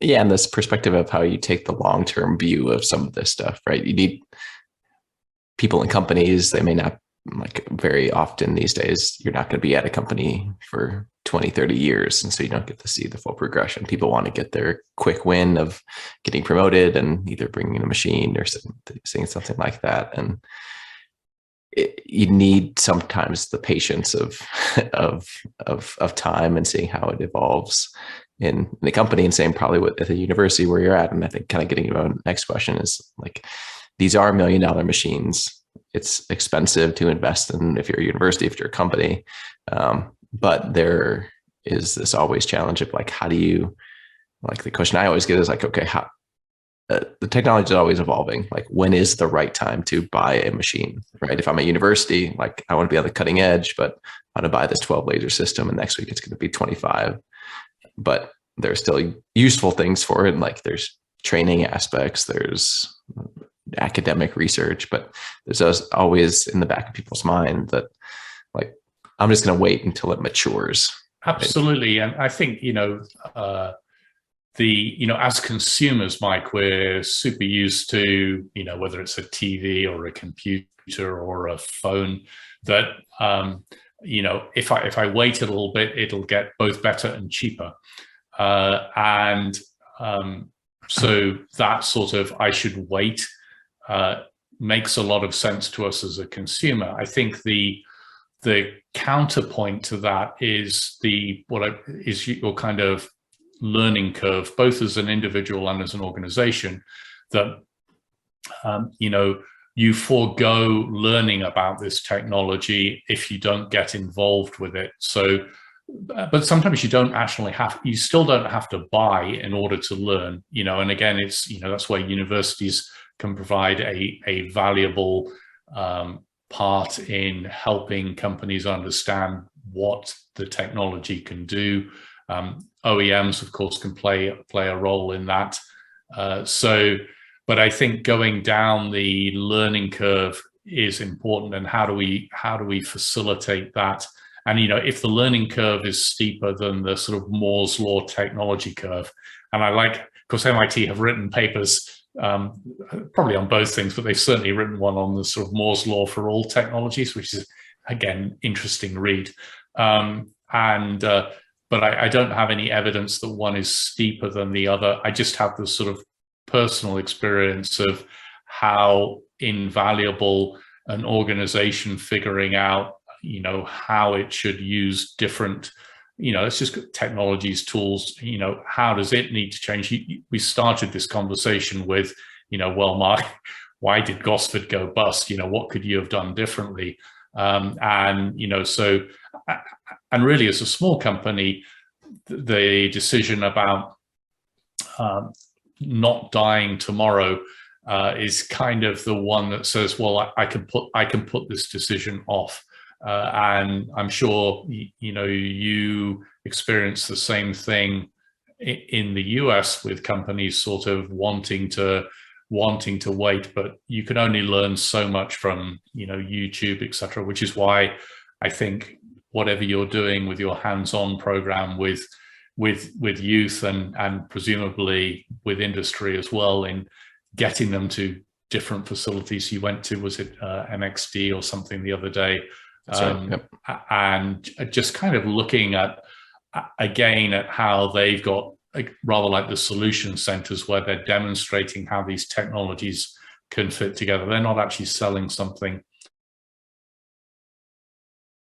Yeah, and this perspective of how you take the long-term view of some of this stuff, right? You need people in companies. They may not, like, very often these days, you're not going to be at a company for 20, 30 years. And so you don't get to see the full progression. People want to get their quick win of getting promoted and either bringing in a machine or saying something like that. And you need sometimes the patience of, of time and seeing how it evolves in the company, and same probably with at the university where you're at. And I think kind of getting to our next question is, like, these are $1 million machines. It's expensive to invest in if you're a university, if you're a company. But there is this always challenge of, like, how do you, like, the question I always get is, like, okay, how, the technology is always evolving. Like, when is the right time to buy a machine, right? If I'm at university, like, I want to be on the cutting edge, but I want to buy this 12 laser system and next week it's going to be 25. But there's still useful things for it. Like, there's training aspects, there's academic research, but there's always in the back of people's mind that, like, I'm just going to wait until it matures. Absolutely. And I think, as consumers, Mike, we're super used to, whether it's a TV or a computer or a phone, that, if I wait a little bit, it'll get both better and cheaper. So that sort of, I should wait, makes a lot of sense to us as a consumer. I think the counterpoint to that is your kind of learning curve, both as an individual and as an organization, that you forego learning about this technology if you don't get involved with it. So, but sometimes you still don't have to buy in order to learn, and again, it's, that's where universities can provide a valuable part in helping companies understand what the technology can do. OEMs, of course, can play a role in that. But I think going down the learning curve is important, and how do we facilitate that? And if the learning curve is steeper than the sort of Moore's law technology curve, and of course, MIT have written papers probably on both things, but they've certainly written one on the sort of Moore's law for all technologies, which is, again, interesting read. But I don't have any evidence that one is steeper than the other. I just have this sort of personal experience of how invaluable an organization figuring out, how it should use different, it's just technologies, tools, how does it need to change? We started this conversation with, well, Mark, why did Gosford go bust? What could you have done differently? And really, as a small company, the decision about not dying tomorrow is kind of the one that says, well, I can put this decision off. And I'm sure you experience the same thing in the US with companies sort of wanting to wait, but you can only learn so much from YouTube, etc., which is why I think whatever you're doing with your hands-on program with youth and presumably with industry as well, in getting them to different facilities. You went to, was it MXD or something the other day? Right. Yep. And just kind of looking at, again, at how they've got rather like the solution centers where they're demonstrating how these technologies can fit together. They're not actually selling something.